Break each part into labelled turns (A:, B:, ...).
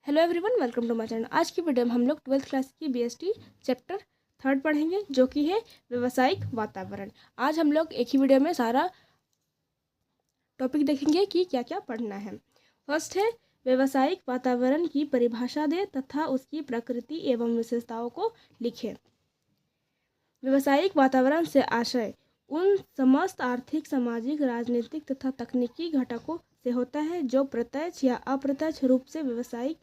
A: Hello everyone, welcome to my channel. आज की video में हम लोग 12th क्लास की बीएसटी चैप्टर 3 पढ़ेंगे, जो कि है व्यावसायिक वातावरण। आज हम लोग एक ही वीडियो में सारा टॉपिक देखेंगे कि क्या क्या पढ़ना है। फर्स्ट है व्यावसायिक वातावरण की परिभाषा दे तथा उसकी प्रकृति एवं विशेषताओं को लिखे। व्यावसायिक वातावरण से आशय उन समस्त आर्थिक, सामाजिक, राजनीतिक तथा तकनीकी घटकों से होता है जो प्रत्यक्ष या अप्रत्यक्ष रूप से व्यावसायिक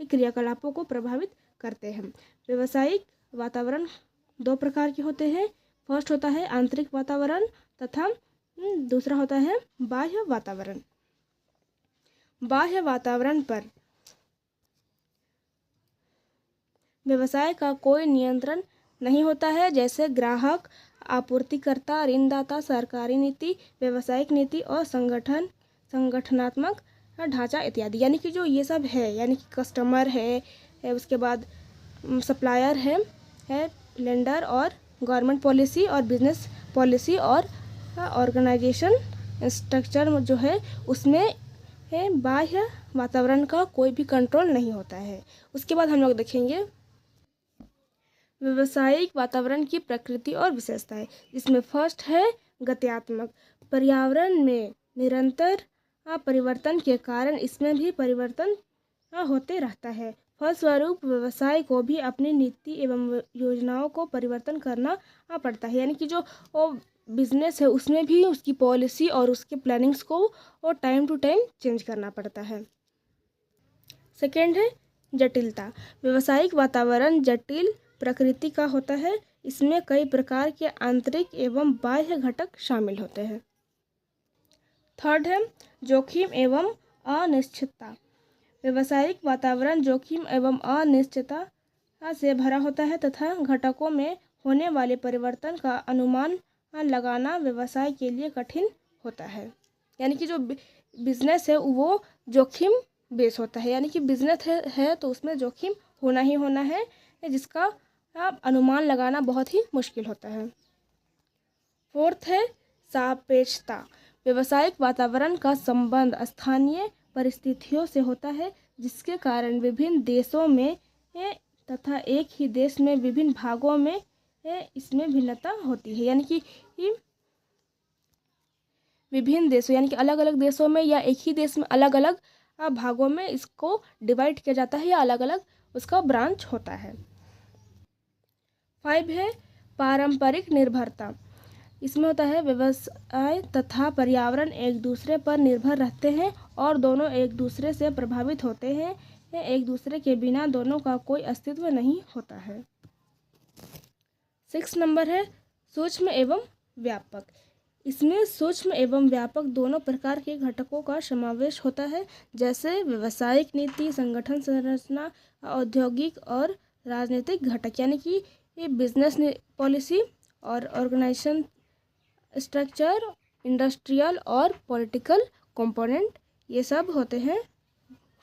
A: क्रियाकलापों को प्रभावित करते हैं। व्यावसायिक वातावरण दो प्रकार के होते हैं। फर्स्ट होता है आंतरिक वातावरण तथा दूसरा होता है बाह्य वातावरण। बाह्य वातावरण पर व्यवसाय का कोई नियंत्रण नहीं होता है, जैसे ग्राहक, आपूर्तिकर्ता, ऋणदाता, सरकारी नीति, व्यावसायिक नीति और संगठनात्मक ढांचा इत्यादि। यानी कि जो ये सब है, यानी कि कस्टमर है, उसके बाद सप्लायर है लेंडर, और गवर्नमेंट पॉलिसी और बिजनेस पॉलिसी और ऑर्गेनाइजेशन स्ट्रक्चर जो है उसमें बाह्य वातावरण का कोई भी कंट्रोल नहीं होता है। उसके बाद हम लोग देखेंगे व्यावसायिक वातावरण की प्रकृति और विशेषताएं, जिसमें फर्स्ट है गत्यात्मक। पर्यावरण में निरंतर परिवर्तन के कारण इसमें भी परिवर्तन होते रहता है। फलस्वरूप व्यवसाय को भी अपनी नीति एवं योजनाओं को परिवर्तन करना पड़ता है। यानी कि जो बिजनेस है उसमें भी उसकी पॉलिसी और उसके प्लानिंग्स को टाइम टू टाइम चेंज करना पड़ता है। सेकेंड है जटिलता। व्यावसायिक वातावरण जटिल प्रकृति का होता है। इसमें कई प्रकार के आंतरिक एवं बाह्य घटक शामिल होते हैं। थर्ड है जोखिम एवं अनिश्चितता। व्यावसायिक वातावरण जोखिम एवं अनिश्चितता से भरा होता है तथा घटकों में होने वाले परिवर्तन का अनुमान लगाना व्यवसाय के लिए कठिन होता है। यानी कि जो बिजनेस है वो जोखिम बेस होता है। यानी कि बिजनेस है तो उसमें जोखिम होना ही होना है, जिसका अनुमान लगाना बहुत ही मुश्किल होता है। फोर्थ है सापेक्षता। व्यावसायिक वातावरण का संबंध स्थानीय परिस्थितियों से होता है, जिसके कारण विभिन्न देशों में तथा एक ही देश में विभिन्न भागों में इसमें भिन्नता होती है। यानी कि विभिन्न देशों यानी कि अलग अलग देशों में या एक ही देश में अलग अलग भागों में इसको डिवाइड किया जाता है या अलग अलग उसका ब्रांच होता है। 5 है पारंपरिक निर्भरता। इसमें होता है व्यवसाय तथा पर्यावरण एक दूसरे पर निर्भर रहते हैं और दोनों एक दूसरे से प्रभावित होते हैं। एक दूसरे के बिना दोनों का कोई अस्तित्व नहीं होता है। 6 नंबर है सूक्ष्म एवं व्यापक। इसमें सूक्ष्म एवं व्यापक दोनों प्रकार के घटकों का समावेश होता है, जैसे व्यावसायिक नीति, संगठन संरचना, औद्योगिक और राजनीतिक घटक। यानी कि ये बिजनेस पॉलिसी और ऑर्गेनाइजेशन स्ट्रक्चर, इंडस्ट्रियल और पॉलिटिकल कंपोनेंट, ये सब होते हैं।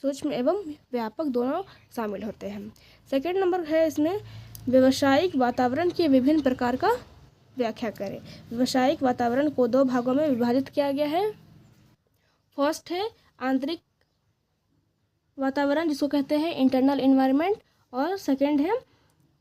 A: सूक्ष्म एवं व्यापक दोनों शामिल होते हैं। सेकेंड नंबर है इसमें व्यावसायिक वातावरण के विभिन्न प्रकार का व्याख्या करें। व्यावसायिक वातावरण को दो भागों में विभाजित किया गया है। फर्स्ट है आंतरिक वातावरण, जिसको कहते हैं इंटरनल एनवायरनमेंट, और सेकेंड है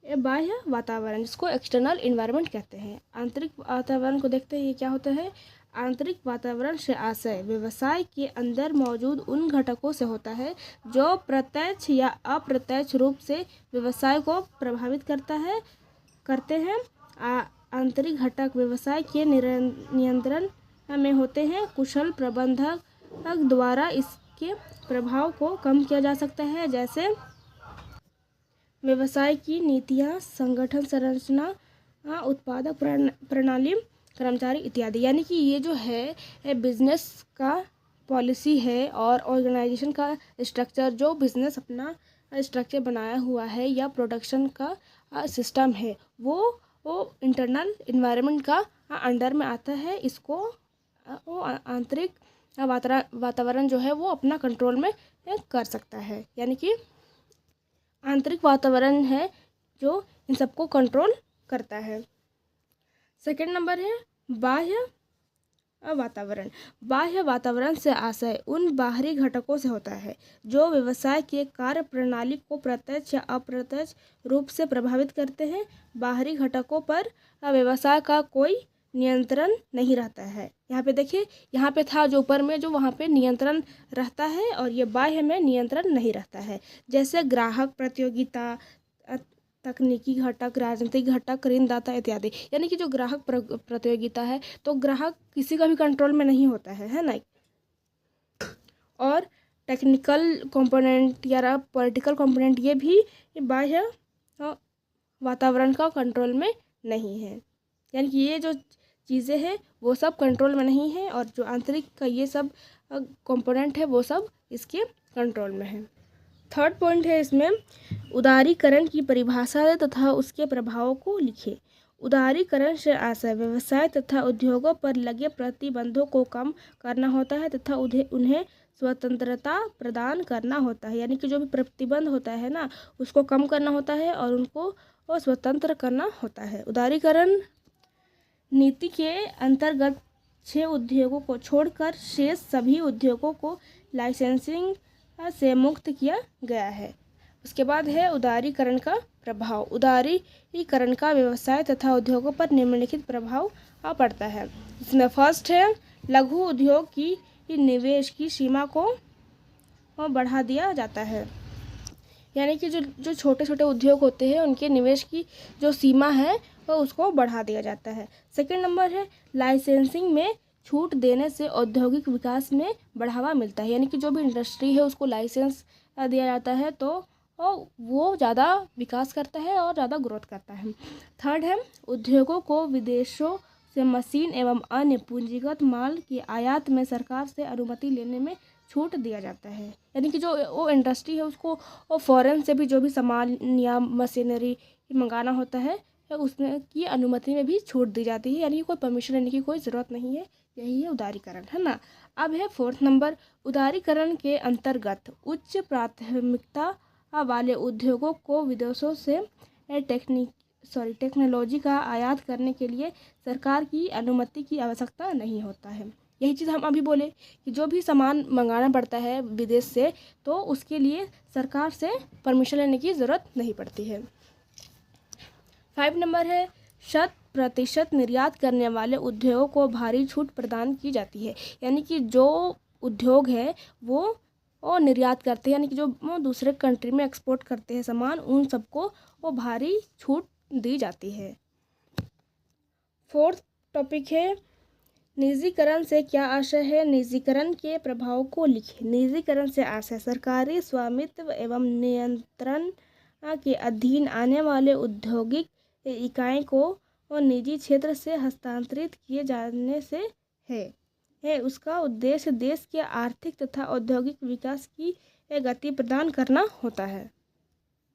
A: बाह्य वातावरण, जिसको एक्सटर्नल एनवायरनमेंट कहते हैं। आंतरिक वातावरण को देखते हैं, ये क्या होता है। आंतरिक वातावरण से आशय व्यवसाय के अंदर मौजूद उन घटकों से होता है जो प्रत्यक्ष या अप्रत्यक्ष रूप से व्यवसाय को प्रभावित करते हैं। आंतरिक घटक व्यवसाय के नियंत्रण में होते हैं। कुशल प्रबंधक द्वारा इसके प्रभाव को कम किया जा सकता है, जैसे व्यवसाय की नीतियाँ, संगठन संरचना, उत्पादक प्रणाली, कर्मचारी इत्यादि। यानी कि ये जो है बिजनेस का पॉलिसी है और ऑर्गेनाइजेशन का स्ट्रक्चर, जो बिजनेस अपना स्ट्रक्चर बनाया हुआ है या प्रोडक्शन का सिस्टम है, वो इंटरनल एनवायरनमेंट का अंडर में आता है। इसको वो आंतरिक वातावरण जो है वो अपना कंट्रोल में कर सकता है। यानी कि आंतरिक वातावरण है जो इन सबको कंट्रोल करता है। सेकेंड नंबर है बाह्य वातावरण। बाह्य वातावरण से आशय उन बाहरी घटकों से होता है जो व्यवसाय के कार्य प्रणाली को प्रत्यक्ष या अप्रत्यक्ष रूप से प्रभावित करते हैं। बाहरी घटकों पर व्यवसाय का कोई नियंत्रण नहीं रहता है। यहाँ पे देखिए, यहाँ पे था जो ऊपर में, जो वहाँ पे नियंत्रण रहता है और ये बाह्य में नियंत्रण नहीं रहता है। जैसे ग्राहक, प्रतियोगिता, तकनीकी घटक, राजनीतिक घटक, ऋणदाता इत्यादि। यानी कि जो ग्राहक प्रतियोगिता है, तो ग्राहक किसी का भी कंट्रोल में नहीं होता है ना। और टेक्निकल कंपोनेंट या पॉलिटिकल कंपोनेंट, ये भी बाह्य वातावरण का कंट्रोल में नहीं है। यानी कि ये जो चीज़ें हैं वो सब कंट्रोल में नहीं है, और जो आंतरिक का ये सब कंपोनेंट है वो सब इसके कंट्रोल में है। थर्ड पॉइंट है इसमें, उदारीकरण की परिभाषा है तथा उसके प्रभावों को लिखे। उदारीकरण से आशय व्यवसाय तथा उद्योगों पर लगे प्रतिबंधों को कम करना होता है तथा उन्हें स्वतंत्रता प्रदान करना होता है। यानी कि जो भी प्रतिबंध होता है ना, उसको कम करना होता है और उनको स्वतंत्र करना होता है। उदारीकरण नीति के अंतर्गत 6 उद्योगों को छोड़कर शेष सभी उद्योगों को लाइसेंसिंग से मुक्त किया गया है। उसके बाद है उदारीकरण का प्रभाव। उदारीकरण का व्यवसाय तथा उद्योगों पर निम्नलिखित प्रभाव पड़ता है। इसमें फर्स्ट है, लघु उद्योग की निवेश की सीमा को बढ़ा दिया जाता है। यानी कि जो छोटे छोटे उद्योग होते हैं उनके निवेश की जो सीमा है वो उसको बढ़ा दिया जाता है। सेकंड नंबर है, लाइसेंसिंग में छूट देने से औद्योगिक विकास में बढ़ावा मिलता है। यानी कि जो भी इंडस्ट्री है उसको लाइसेंस दिया जाता है तो वो ज़्यादा विकास करता है और ज़्यादा ग्रोथ करता है। थर्ड है, उद्योगों को विदेशों से मशीन एवं अन्य पूंजीगत माल की आयात में सरकार से अनुमति लेने में छूट दिया जाता है। यानी कि जो वो इंडस्ट्री है उसको वो फॉरेन से भी जो भी सामान या मशीनरी मंगाना होता है उसमें की अनुमति में भी छूट दी जाती है। यानी कि कोई परमिशन लेने की कोई ज़रूरत नहीं है। यही है उदारीकरण, है ना। अब है फोर्थ नंबर, उदारीकरण के अंतर्गत उच्च प्राथमिकता वाले उद्योगों को विदेशों से टेक्नोलॉजी का आयात करने के लिए सरकार की अनुमति की आवश्यकता नहीं होता है। यही चीज़ हम अभी बोले कि जो भी सामान मंगाना पड़ता है विदेश से तो उसके लिए सरकार से परमिशन लेने की ज़रूरत नहीं पड़ती है। 5 नंबर है, 100% निर्यात करने वाले उद्योगों को भारी छूट प्रदान की जाती है। यानी कि जो उद्योग है वो निर्यात करते हैं, यानी कि जो वो दूसरे कंट्री में एक्सपोर्ट करते हैं सामान, उन सबको वो भारी छूट दी जाती है। फोर्थ टॉपिक है, निजीकरण से क्या आशय है। निजीकरण के प्रभाव को लिखें। निजीकरण से आशय सरकारी स्वामित्व एवं नियंत्रण के अधीन आने वाले औद्योगिक इकाई को और निजी क्षेत्र से हस्तांतरित किए जाने से है। उसका उद्देश्य देश के आर्थिक तथा औद्योगिक विकास की गति प्रदान करना होता है।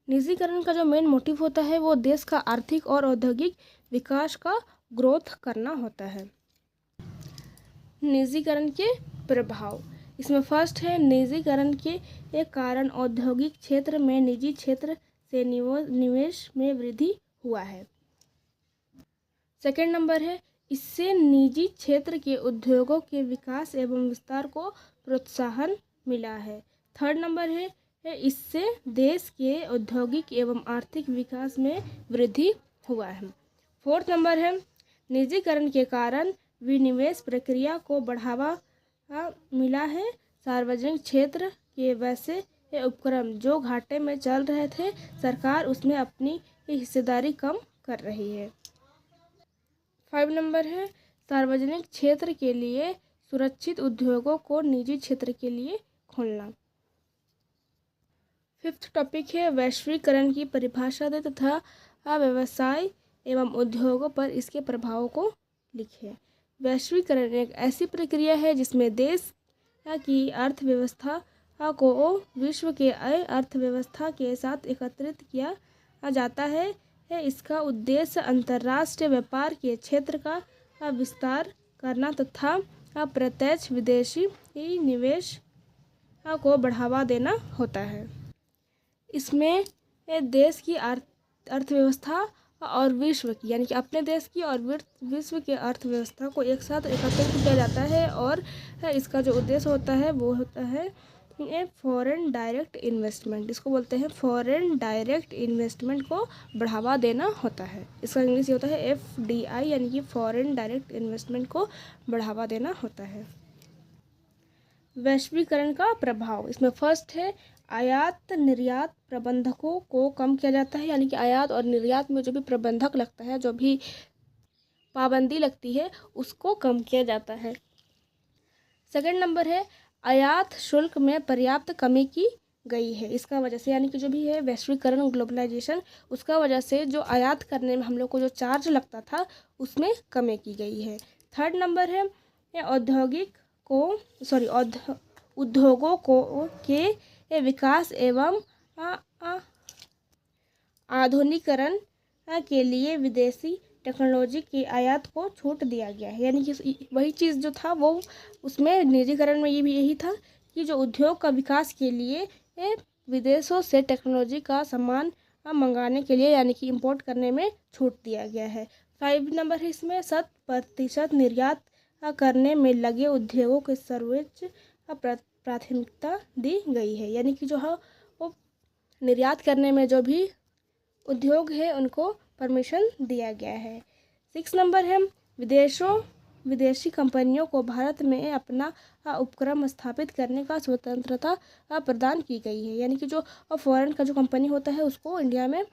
A: निजीकरण का जो मेन मोटिव होता है वो देश का आर्थिक और औद्योगिक विकास का ग्रोथ करना होता है। निजीकरण के प्रभाव, इसमें फर्स्ट है, निजीकरण के एक कारण औद्योगिक क्षेत्र में निजी क्षेत्र से निवेश में वृद्धि हुआ है। सेकंड नंबर है, इससे निजी क्षेत्र के उद्योगों के विकास एवं विस्तार को प्रोत्साहन मिला है। थर्ड नंबर है, इससे देश के औद्योगिक एवं आर्थिक विकास में वृद्धि हुआ है। फोर्थ नंबर है, निजीकरण के कारण विनिवेश प्रक्रिया को बढ़ावा मिला है। सार्वजनिक क्षेत्र के वैसे उपक्रम जो घाटे में चल रहे थे, सरकार उसमें अपनी हिस्सेदारी कम कर रही है। 5 नंबर है, सार्वजनिक क्षेत्र के लिए सुरक्षित उद्योगों को निजी क्षेत्र के लिए खोलना। फिफ्थ टॉपिक है, वैश्वीकरण की परिभाषा दे तथा व्यवसाय एवं उद्योगों पर इसके प्रभावों को लिखे। वैश्वीकरण एक ऐसी प्रक्रिया है जिसमें देश की अर्थव्यवस्था को विश्व के अर्थव्यवस्था के साथ एकत्रित किया जाता है। इसका उद्देश्य अंतर्राष्ट्रीय व्यापार के क्षेत्र का विस्तार करना तथा प्रत्यक्ष विदेशी निवेश को बढ़ावा देना होता है। इसमें देश की अर्थव्यवस्था और विश्व की यानी कि अपने देश की और विश्व की अर्थव्यवस्था को एक साथ एकत्रित किया जाता है। और इसका जो उद्देश्य होता है वो होता है फॉरेन डायरेक्ट इन्वेस्टमेंट। इसको बोलते हैं फॉरेन डायरेक्ट इन्वेस्टमेंट को बढ़ावा देना होता है। इसका इंग्लिश होता है FDI यानी कि फॉरेन डायरेक्ट इन्वेस्टमेंट को बढ़ावा देना होता है। वैश्वीकरण का प्रभाव, इसमें फर्स्ट है आयात निर्यात प्रबंधकों को कम किया जाता है। यानी कि आयात और निर्यात में जो भी प्रबंधक लगता है, जो भी पाबंदी लगती है, उसको कम किया जाता है। सेकंड नंबर है आयात शुल्क में पर्याप्त कमी की गई है। इसका वजह से यानी कि जो भी है वैश्वीकरण ग्लोबलाइजेशन, उसका वजह से जो आयात करने में हम लोग को जो चार्ज लगता था उसमें कमी की गई है। थर्ड नंबर है उद्योगों को के विकास एवं आधुनिकीकरण के लिए विदेशी टेक्नोलॉजी की आयात को छूट दिया गया है। यानी कि वही चीज़ जो था वो उसमें निजीकरण में ये भी यही था कि जो उद्योग का विकास के लिए विदेशों से टेक्नोलॉजी का सामान मंगाने के लिए यानी कि इंपोर्ट करने में छूट दिया गया है। 5 नंबर है इसमें 100% निर्यात करने में लगे उद्योगों को सर्वोच्च प्राथमिकता दी गई है। यानी कि जो है वो निर्यात करने में जो भी उद्योग है उनको परमिशन दिया गया है। 6 नंबर है विदेशी कंपनियों को भारत में अपना उपक्रम स्थापित करने का स्वतंत्रता प्रदान की गई है। यानी कि जो फॉरेन का जो कंपनी होता है उसको इंडिया में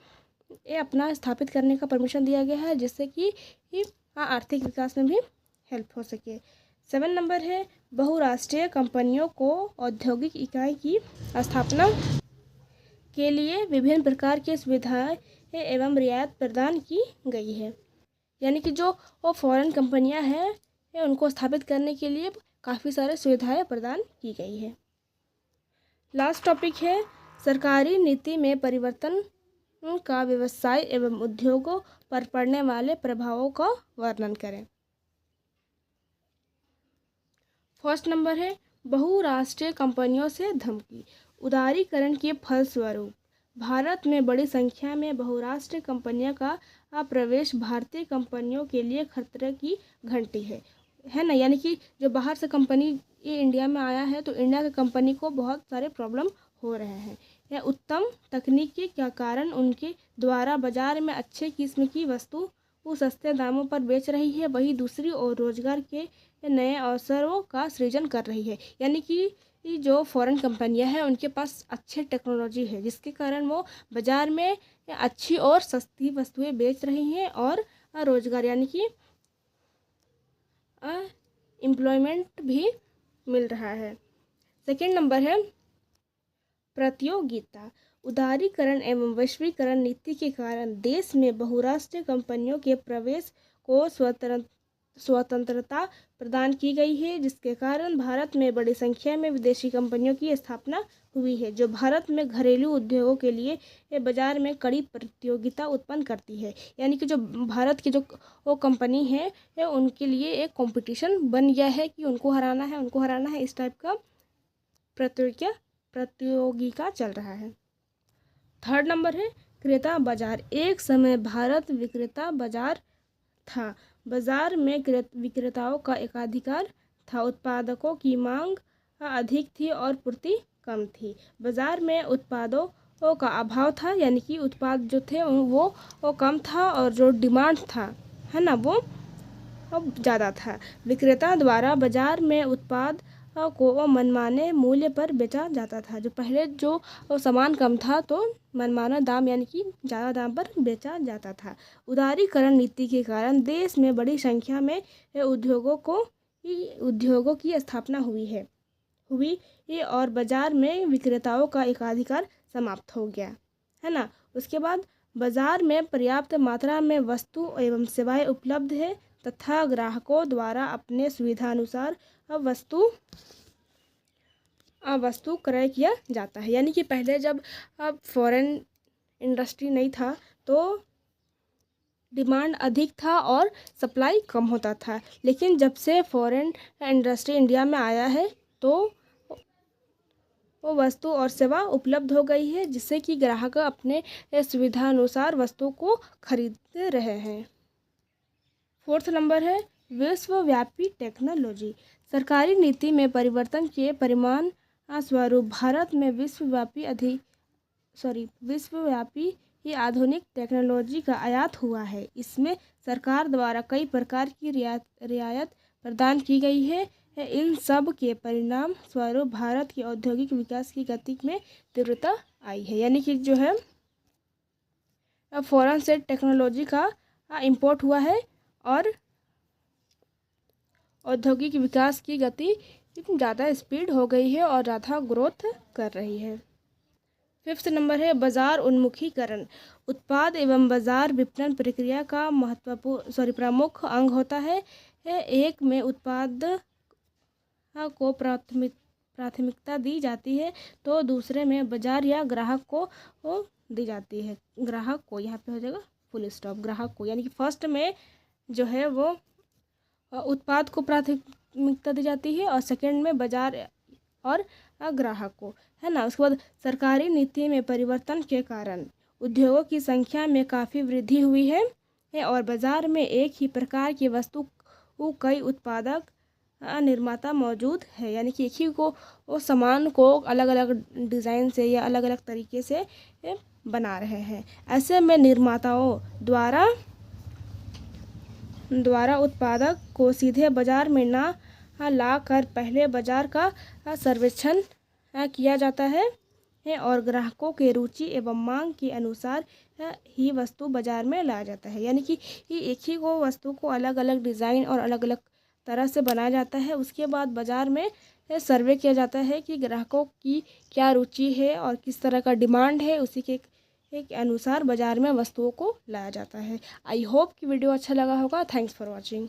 A: अपना स्थापित करने का परमिशन दिया गया है, जिससे कि आर्थिक विकास में भी हेल्प हो सके। 7 नंबर है बहुराष्ट्रीय कंपनियों को औद्योगिक इकाई की स्थापना के लिए विभिन्न प्रकार की सुविधाएं एवं रियायत प्रदान की गई है। यानी कि जो फॉरेन कंपनियां हैं उनको स्थापित करने के लिए काफ़ी सारे सुविधाएं प्रदान की गई है। लास्ट टॉपिक है सरकारी नीति में परिवर्तन का व्यवसाय एवं उद्योगों पर पड़ने वाले प्रभावों का वर्णन करें। फर्स्ट नंबर है बहुराष्ट्रीय कंपनियों से धमकी। उदारीकरण के फलस्वरूप भारत में बड़ी संख्या में बहुराष्ट्रीय कंपनियों का प्रवेश भारतीय कंपनियों के लिए खतरे की घंटी है ना। यानी कि जो बाहर से कंपनी ये इंडिया में आया है तो इंडिया की कंपनी को बहुत सारे प्रॉब्लम हो रहे हैं। यह उत्तम तकनीकी के कारण उनके द्वारा बाजार में अच्छे किस्म की वस्तु वो सस्ते दामों पर बेच रही है, वही दूसरी ओर रोजगार के नए अवसरों का सृजन कर रही है। यानी कि जो फॉरेन कंपनियां हैं उनके पास अच्छे टेक्नोलॉजी है, जिसके कारण वो बाज़ार में अच्छी और सस्ती वस्तुएं बेच रही हैं और रोजगार यानी कि एम्प्लॉयमेंट भी मिल रहा है। सेकंड नंबर है प्रतियोगिता। उदारीकरण एवं वैश्वीकरण नीति के कारण देश में बहुराष्ट्रीय कंपनियों के प्रवेश को स्वतंत्रता प्रदान की गई है, जिसके कारण भारत में बड़ी संख्या में विदेशी कंपनियों की स्थापना हुई है, जो भारत में घरेलू उद्योगों के लिए बाजार में कड़ी प्रतियोगिता उत्पन्न करती है। यानी कि जो भारत की जो वो कंपनी है उनके लिए एक कंपटीशन बन गया है कि उनको हराना है, इस टाइप का प्रतियोगिता चल रहा है। थर्ड नंबर है क्रेता बाजार। एक समय भारत विक्रेता बाजार था। बाजार में विक्रेताओं का एकाधिकार था। उत्पादकों की मांग अधिक थी और पूर्ति कम थी। बाजार में उत्पादों का अभाव था, यानी कि उत्पाद जो थे वो कम था और जो डिमांड था है ना वो ज़्यादा था। विक्रेता द्वारा बाजार में उत्पाद को मनमाने मूल्य पर बेचा जाता था। जो पहले जो सामान कम था तो मनमाना दाम यानी कि ज़्यादा दाम पर बेचा जाता था। उदारीकरण नीति के कारण देश में बड़ी संख्या में उद्योगों की स्थापना हुई और बाजार में विक्रेताओं का एकाधिकार समाप्त हो गया है ना। उसके बाद बाजार में पर्याप्त मात्रा में वस्तु एवं सेवाएं उपलब्ध है तथा ग्राहकों द्वारा अपने सुविधानुसार वस्तु क्रय किया जाता है। यानी कि पहले जब फॉरेन इंडस्ट्री नहीं था तो डिमांड अधिक था और सप्लाई कम होता था, लेकिन जब से फॉरेन इंडस्ट्री इंडिया में आया है तो वो वस्तु और सेवा उपलब्ध हो गई है, जिससे कि ग्राहक अपने सुविधा अनुसार वस्तु को खरीद रहे हैं। 4th नंबर है विश्वव्यापी टेक्नोलॉजी। सरकारी नीति में परिवर्तन के परिणाम स्वरूप भारत में विश्वव्यापी ये आधुनिक टेक्नोलॉजी का आयात हुआ है। इसमें सरकार द्वारा कई प्रकार की रियायत प्रदान की गई है। इन सब के परिणाम स्वरूप भारत के औद्योगिक विकास की गति में तीव्रता आई है। यानी कि जो है फॉरेन से टेक्नोलॉजी का इंपोर्ट हुआ है और औद्योगिक विकास की गति ज़्यादा स्पीड हो गई है और ज़्यादा ग्रोथ कर रही है। 5th नंबर है बाजार उन्मुखीकरण। उत्पाद एवं बाजार विपणन प्रक्रिया का प्रमुख अंग होता है। एक में उत्पाद को प्राथमिकता दी जाती है तो दूसरे में बाजार या ग्राहक को दी जाती है। ग्राहक को यहाँ पे हो जाएगा फुल स्टॉप, ग्राहक को, यानी कि फर्स्ट में जो है वो उत्पाद को प्राथमिकता दी जाती है और सेकंड में बाजार और ग्राहक को, है ना। उसके बाद सरकारी नीति में परिवर्तन के कारण उद्योगों की संख्या में काफ़ी वृद्धि हुई है और बाजार में एक ही प्रकार की वस्तु कई उत्पादक निर्माता मौजूद है। यानी कि एक ही वो सामान को अलग अलग डिज़ाइन से या अलग अलग तरीके से बना रहे हैं। ऐसे में निर्माताओं द्वारा उत्पादक को सीधे बाजार में ना लाकर पहले बाजार का सर्वेक्षण किया जाता है और ग्राहकों के रुचि एवं मांग के अनुसार ही वस्तु बाजार में लाया जाता है। यानी कि एक ही को वस्तु को अलग अलग डिज़ाइन और अलग अलग तरह से बनाया जाता है। उसके बाद बाजार में सर्वे किया जाता है कि ग्राहकों की क्या रुचि है और किस तरह का डिमांड है, उसी के अनुसार बाजार में वस्तुओं को लाया जाता है। आई होप कि वीडियो अच्छा लगा होगा। Thanks for watching.